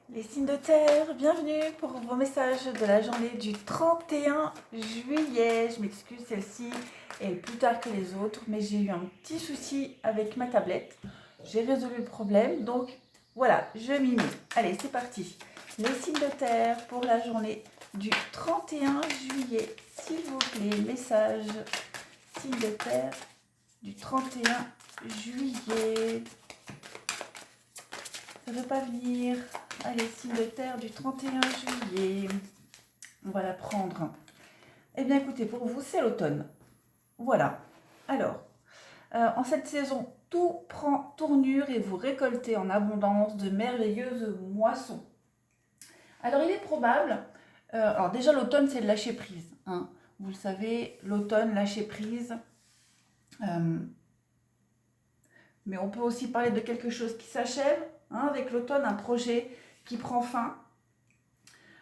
Les signes de terre, bienvenue pour vos messages de la journée du 31 juillet. Je m'excuse, celle-ci est plus tard que les autres, mais j'ai eu un petit souci avec ma tablette. J'ai résolu le problème, donc voilà, je m'y mets. Allez, c'est parti. Les signes de terre pour la journée du 31 juillet. S'il vous plaît, message signes de terre du 31 juillet. Ça ne veut pas venir. Allez, signe de terre du 31 juillet. On va la prendre. Eh bien, écoutez, pour vous, c'est l'automne. Voilà. Alors, en cette saison, tout prend tournure et vous récoltez en abondance de merveilleuses moissons. Alors, il est probable... alors déjà, l'automne, c'est le lâcher prise. Hein. Vous le savez, l'automne, lâcher prise. Mais on peut aussi parler de quelque chose qui s'achève. Hein, avec l'automne, un projet qui prend fin,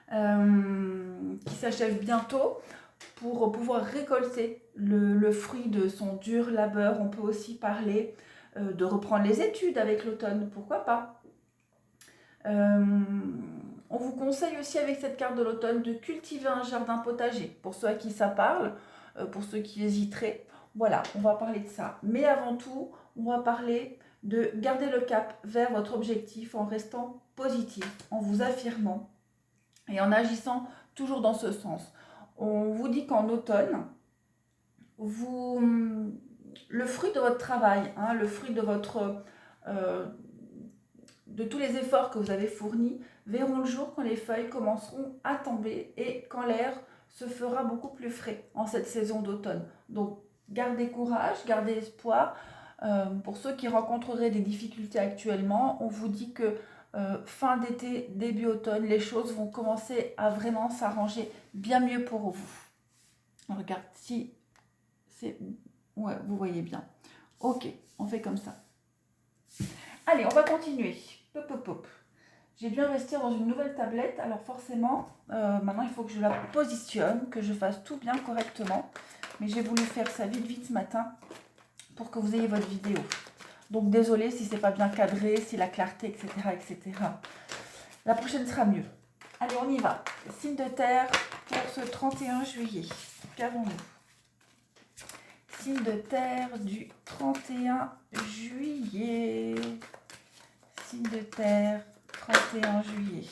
qui s'achève bientôt pour pouvoir récolter le fruit de son dur labeur. On peut aussi parler de reprendre les études avec l'automne, pourquoi pas. On vous conseille aussi avec cette carte de l'automne de cultiver un jardin potager, pour ceux à qui ça parle, pour ceux qui hésiteraient. Voilà, on va parler de ça. Mais avant tout, on va parler de garder le cap vers votre objectif en restant positif, en vous affirmant et en agissant toujours dans ce sens. On vous dit qu'en automne, le fruit de votre travail, hein, le fruit de de tous les efforts que vous avez fournis, verront le jour quand les feuilles commenceront à tomber et quand l'air se fera beaucoup plus frais en cette saison d'automne. Donc, gardez courage, gardez espoir. Pour ceux qui rencontreraient des difficultés actuellement, on vous dit que fin d'été, début automne, les choses vont commencer à vraiment s'arranger bien mieux pour vous. On regarde si c'est... Ouais, vous voyez bien. Ok, on fait comme ça. Allez, on va continuer. Pop, pop, pop. J'ai dû investir dans une nouvelle tablette, alors forcément, maintenant il faut que je la positionne, que je fasse tout bien correctement. Mais j'ai voulu faire ça vite, vite ce matin pour que vous ayez votre vidéo. Donc désolé si c'est pas bien cadré, si la clarté, etc., etc. La prochaine sera mieux. Allez, on y va. Signe de terre pour ce 31 juillet. Qu'avons-nous? Signe de terre du 31 juillet. Signe de terre, 31 juillet.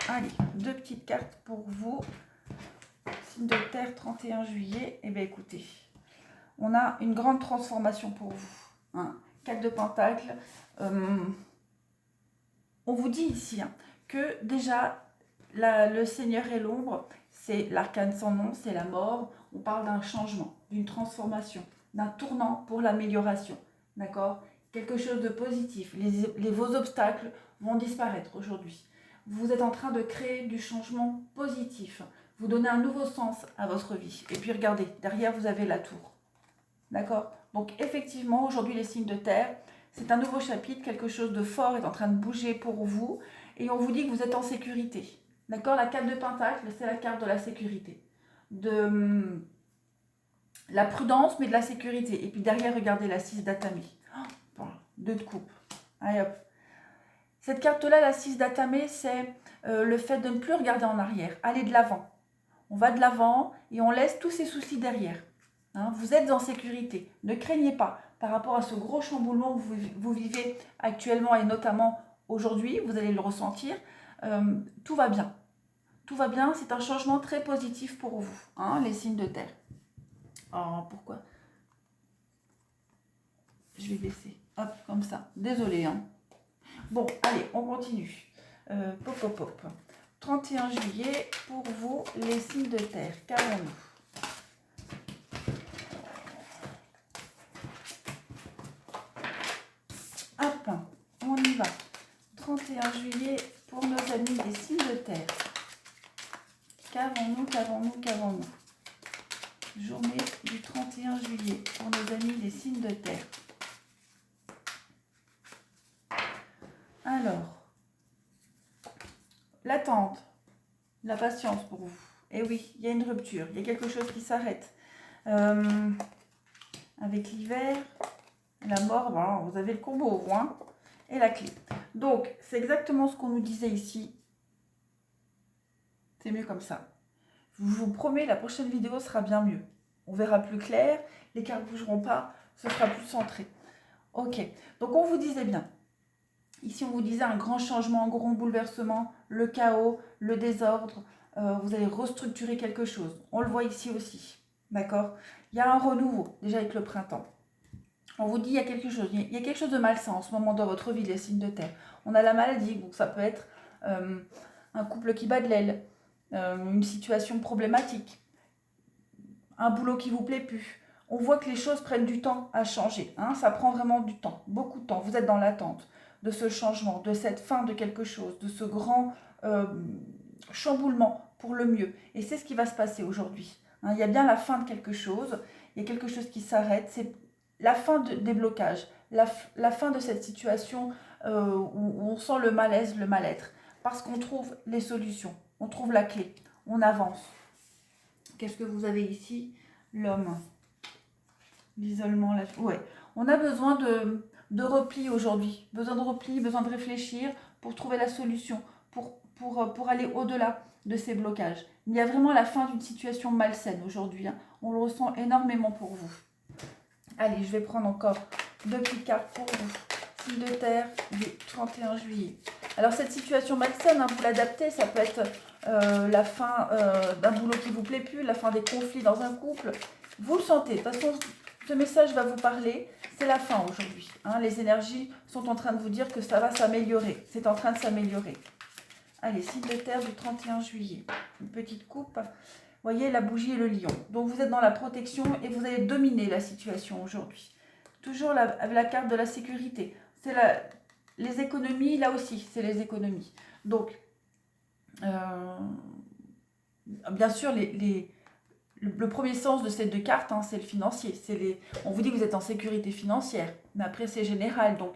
Allez, deux petites cartes pour vous. Signe de terre, 31 juillet. Eh bien, écoutez, on a une grande transformation pour vous. Hein. 4 de pentacles. On vous dit ici que déjà, le Seigneur et l'ombre, c'est l'arcane sans nom, c'est la mort. On parle d'un changement, d'une transformation, d'un tournant pour l'amélioration. D'accord? Quelque chose de positif. Vos obstacles vont disparaître aujourd'hui. Vous êtes en train de créer du changement positif. Vous donnez un nouveau sens à votre vie. Et puis regardez, derrière vous avez la tour. D'accord? Donc effectivement, aujourd'hui les signes de terre, c'est un nouveau chapitre, quelque chose de fort est en train de bouger pour vous. Et on vous dit que vous êtes en sécurité. D'accord? La carte de Pentacle, c'est la carte de la sécurité. De la prudence, mais de la sécurité. Et puis derrière, regardez la 6 d'Atame. Oh, 2 de coupe. Allez hop. Cette carte-là, la 6 d'Atame, c'est le fait de ne plus regarder en arrière. Aller de l'avant. On va de l'avant et on laisse tous ces soucis derrière. Hein, vous êtes en sécurité. Ne craignez pas par rapport à ce gros chamboulement que vous vivez actuellement et notamment aujourd'hui, vous allez le ressentir. Tout va bien. Tout va bien, c'est un changement très positif pour vous, hein, les signes de terre. Oh, pourquoi? Je vais baisser. Hop, comme ça. Désolée. Hein. Bon, allez, on continue. Pop, pop, pop. 31 juillet, pour vous, les signes de terre. Qu'avons-nous? Hop, on y va. 31 juillet, pour nos amis des signes de terre. Qu'avons-nous, qu'avons-nous, qu'avons-nous? Journée du 31 juillet, pour nos amis des signes de terre. Alors, l'attente, la patience pour vous. Et oui, il y a une rupture, il y a quelque chose qui s'arrête. Avec l'hiver, la mort, bon, vous avez le combo, hein. et la clé. Donc, c'est exactement ce qu'on nous disait ici. C'est mieux comme ça. Je vous promets, la prochaine vidéo sera bien mieux. On verra plus clair, les cartes ne bougeront pas, ce sera plus centré. Ok, donc on vous disait bien. Ici, on vous disait un grand changement, un grand bouleversement, le chaos, le désordre. Vous allez restructurer quelque chose. On le voit ici aussi. D'accord? Il y a un renouveau, déjà avec le printemps. On vous dit il y a quelque chose. Il y a quelque chose de malsain en ce moment dans votre vie, les signes de terre. On a la maladie, donc ça peut être un couple qui bat de l'aile, une situation problématique, un boulot qui vous plaît plus. On voit que les choses prennent du temps à changer. Hein, ça prend vraiment du temps, beaucoup de temps. Vous êtes dans l'attente de ce changement, de cette fin de quelque chose, de ce grand chamboulement pour le mieux. Et c'est ce qui va se passer aujourd'hui. Hein, il y a bien la fin de quelque chose, il y a quelque chose qui s'arrête, c'est la fin des blocages, la fin de cette situation où on sent le malaise, le mal-être. Parce qu'on trouve les solutions, on trouve la clé, on avance. Qu'est-ce que vous avez ici? L'homme. L'isolement, la... ouais. On a besoin de repli aujourd'hui. Besoin de repli, besoin de réfléchir pour trouver la solution, pour aller au-delà de ces blocages. Il y a vraiment la fin d'une situation malsaine aujourd'hui. Hein. On le ressent énormément pour vous. Allez, je vais prendre encore 2 petites cartes pour vous. Signe de terre du 31 juillet. Alors cette situation malsaine, hein, vous l'adaptez, ça peut être la fin d'un boulot qui ne vous plaît plus, la fin des conflits dans un couple. Vous le sentez. De toute façon, ce message va vous parler. C'est la fin aujourd'hui. Hein. Les énergies sont en train de vous dire que ça va s'améliorer. C'est en train de s'améliorer. Allez, signe de terre du 31 juillet. Une petite coupe. Vous voyez, la bougie et le lion. Donc, vous êtes dans la protection et vous allez dominer la situation aujourd'hui. Toujours avec la carte de la sécurité. C'est les économies, là aussi, c'est les économies. Donc, bien sûr, le premier sens de ces 2 cartes, hein, c'est le financier. On vous dit que vous êtes en sécurité financière, mais après, c'est général. Donc,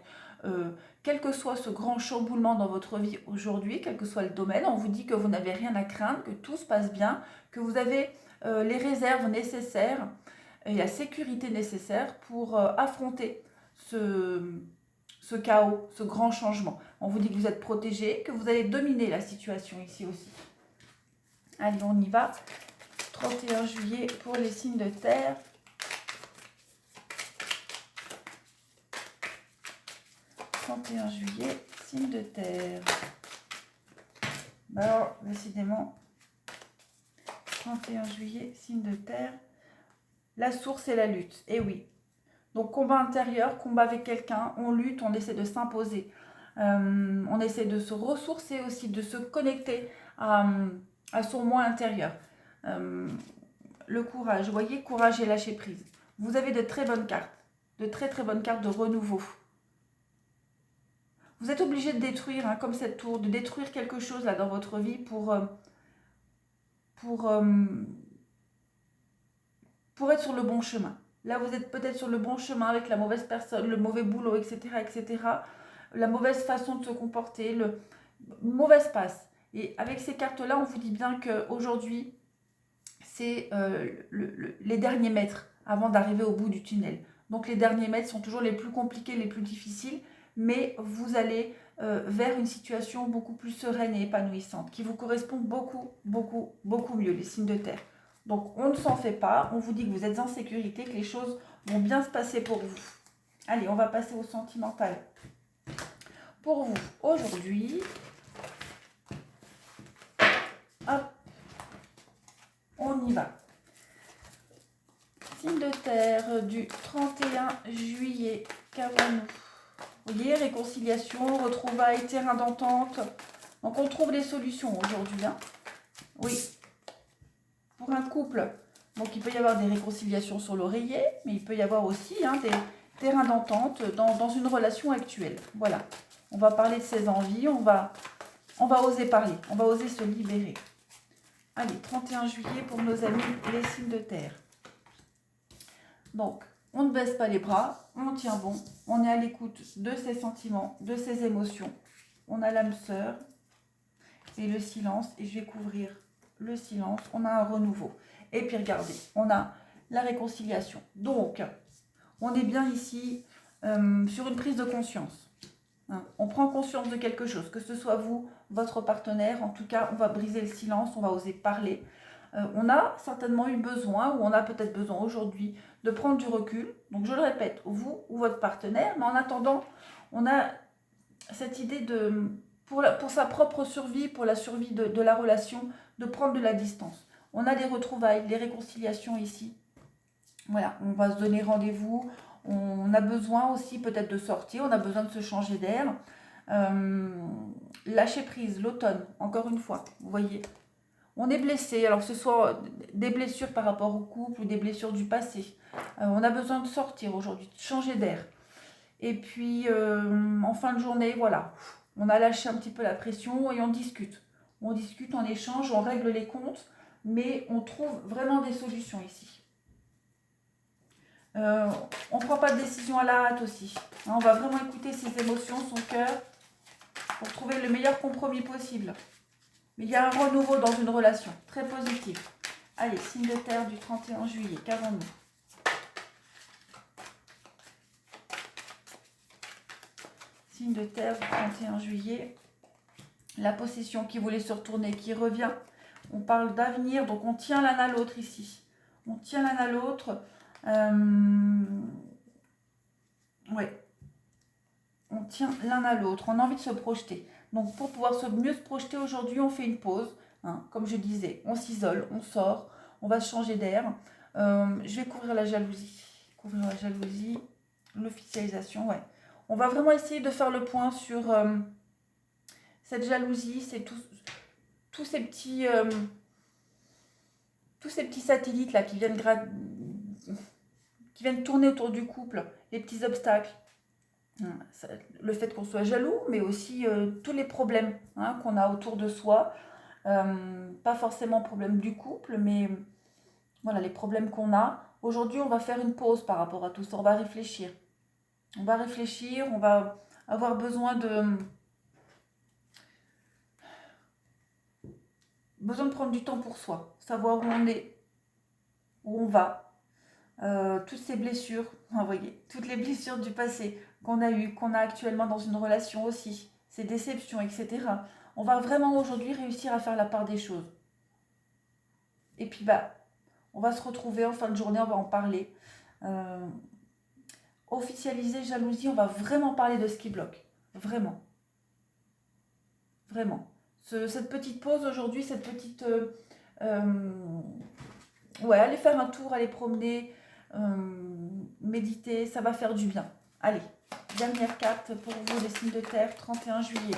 quel que soit ce grand chamboulement dans votre vie aujourd'hui, quel que soit le domaine, on vous dit que vous n'avez rien à craindre, que tout se passe bien, que vous avez les réserves nécessaires et la sécurité nécessaire pour affronter ce chaos, ce grand changement. On vous dit que vous êtes protégé, que vous allez dominer la situation ici aussi. Allez, on y va. 31 juillet pour les signes de terre. Juillet, signe de terre. Alors, décidément, 31 juillet, signe de terre. La source et la lutte. Et oui. Donc, combat intérieur, combat avec quelqu'un. On lutte, on essaie de s'imposer. On essaie de se ressourcer aussi, de se connecter à son moi intérieur. Le courage. Vous voyez, courage et lâcher prise. Vous avez de très bonnes cartes. De très très bonnes cartes de renouveau. Vous êtes obligé de détruire, hein, comme cette tour, de détruire quelque chose là dans votre vie pour être sur le bon chemin. Là, vous êtes peut-être sur le bon chemin avec la mauvaise personne, le mauvais boulot, etc., etc. La mauvaise façon de se comporter, le mauvaise passe. Et avec ces cartes-là, on vous dit bien qu'aujourd'hui, c'est les derniers mètres avant d'arriver au bout du tunnel. Donc, les derniers mètres sont toujours les plus compliqués, les plus difficiles, mais vous allez vers une situation beaucoup plus sereine et épanouissante, qui vous correspond beaucoup, beaucoup, beaucoup mieux, les signes de terre. Donc, on ne s'en fait pas, on vous dit que vous êtes en sécurité, que les choses vont bien se passer pour vous. Allez, on va passer au sentimental. Pour vous, aujourd'hui, hop, on y va. Signe de terre du 31 juillet, qu'avons-nous? Vous voyez, réconciliation, retrouvailles, terrain d'entente. Donc, on trouve les solutions aujourd'hui. Hein. Oui. Pour un couple, donc il peut y avoir des réconciliations sur l'oreiller, mais il peut y avoir aussi des terrains d'entente dans une relation actuelle. Voilà. On va parler de ses envies, on va oser parler, on va oser se libérer. Allez, 31 juillet pour nos amis les signes de terre. Donc, on ne baisse pas les bras, on tient bon, on est à l'écoute de ses sentiments, de ses émotions. On a l'âme sœur et le silence, et je vais couvrir le silence. On a un renouveau. Et puis regardez, on a la réconciliation. Donc, on est bien ici sur une prise de conscience. Hein. On prend conscience de quelque chose, que ce soit vous, votre partenaire. En tout cas, on va briser le silence, on va oser parler. On a certainement eu besoin, ou on a peut-être besoin aujourd'hui, de prendre du recul. Donc je le répète, vous ou votre partenaire. Mais en attendant, on a cette idée de, pour sa propre survie, pour la survie de la relation, de prendre de la distance. On a des retrouvailles, des réconciliations ici. Voilà, on va se donner rendez-vous. On a besoin aussi peut-être de sortir, on a besoin de se changer d'air. Lâcher prise, l'automne, encore une fois, vous voyez. On est blessé, alors que ce soit des blessures par rapport au couple ou des blessures du passé. On a besoin de sortir aujourd'hui, de changer d'air. Et puis, en fin de journée, voilà, on a lâché un petit peu la pression et on discute. On discute, on échange, on règle les comptes, mais on trouve vraiment des solutions ici. On ne prend pas de décision à la hâte aussi. Hein, on va vraiment écouter ses émotions, son cœur, pour trouver le meilleur compromis possible. Mais il y a un renouveau dans une relation, très positif. Allez, signe de terre du 31 juillet, qu'avons-nous? Signe de terre du 31 juillet, la possession qui voulait se retourner, qui revient. On parle d'avenir, donc on tient l'un à l'autre ici. On tient l'un à l'autre. Ouais. On tient l'un à l'autre. On a envie de se projeter. Donc pour pouvoir mieux se projeter aujourd'hui, on fait une pause. Hein, comme je disais, on s'isole, on sort, on va se changer d'air. Je vais couvrir la jalousie. Couvrir la jalousie, l'officialisation, ouais. On va vraiment essayer de faire le point sur cette jalousie, c'est tous ces petits satellites là qui viennent tourner autour du couple, les petits obstacles. Le fait qu'on soit jaloux, mais aussi tous les problèmes qu'on a autour de soi. Pas forcément problème du couple, mais voilà, les problèmes qu'on a. Aujourd'hui, on va faire une pause par rapport à tout ça. On va réfléchir. On va réfléchir, on va avoir besoin de prendre du temps pour soi, savoir où on est, où on va. Toutes ces blessures, vous voyez, toutes les blessures du passé qu'on a eues, qu'on a actuellement dans une relation aussi, ces déceptions, etc. On va vraiment aujourd'hui réussir à faire la part des choses. Et puis, on va se retrouver en fin de journée, on va en parler. Officialiser jalousie, on va vraiment parler de ce qui bloque. Vraiment. Vraiment. Cette petite pause aujourd'hui, cette petite... ouais, aller faire un tour, aller promener, méditer, ça va faire du bien. Allez, dernière carte pour vous, les signes de terre, 31 juillet.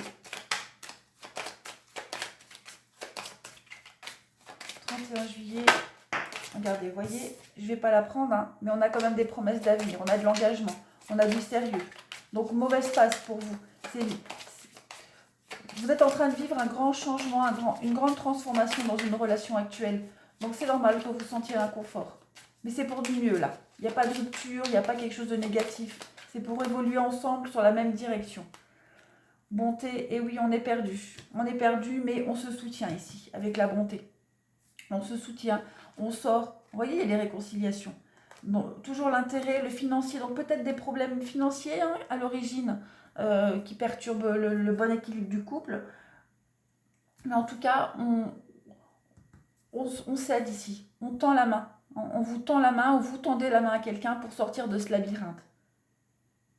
31 juillet, regardez, vous voyez, je ne vais pas la prendre, hein, mais on a quand même des promesses d'avenir, on a de l'engagement, on a du sérieux. Donc, mauvaise passe pour vous. Vous êtes en train de vivre un grand changement, une grande transformation dans une relation actuelle. Donc, c'est normal que vous sentiez l'inconfort. Mais c'est pour du mieux, là. Il n'y a pas de rupture, il n'y a pas quelque chose de négatif. C'est pour évoluer ensemble sur la même direction. Bonté, et oui, on est perdu. On est perdu, mais on se soutient ici, avec la bonté. On se soutient, on sort. Vous voyez, il y a les réconciliations. Donc, toujours l'intérêt, le financier. Donc, peut-être des problèmes financiers à l'origine qui perturbent le bon équilibre du couple. Mais en tout cas, on s'aide ici. On tend la main. On vous tend la main ou vous tendez la main à quelqu'un pour sortir de ce labyrinthe.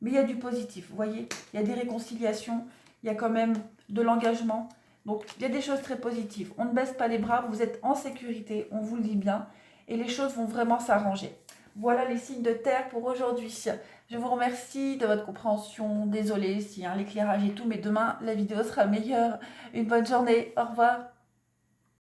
Mais il y a du positif, vous voyez. Il y a des réconciliations, il y a quand même de l'engagement. Donc, il y a des choses très positives. On ne baisse pas les bras, vous êtes en sécurité, on vous le dit bien. Et les choses vont vraiment s'arranger. Voilà les signes de terre pour aujourd'hui. Je vous remercie de votre compréhension. Désolée si l'éclairage et tout, mais demain, la vidéo sera meilleure. Une bonne journée. Au revoir.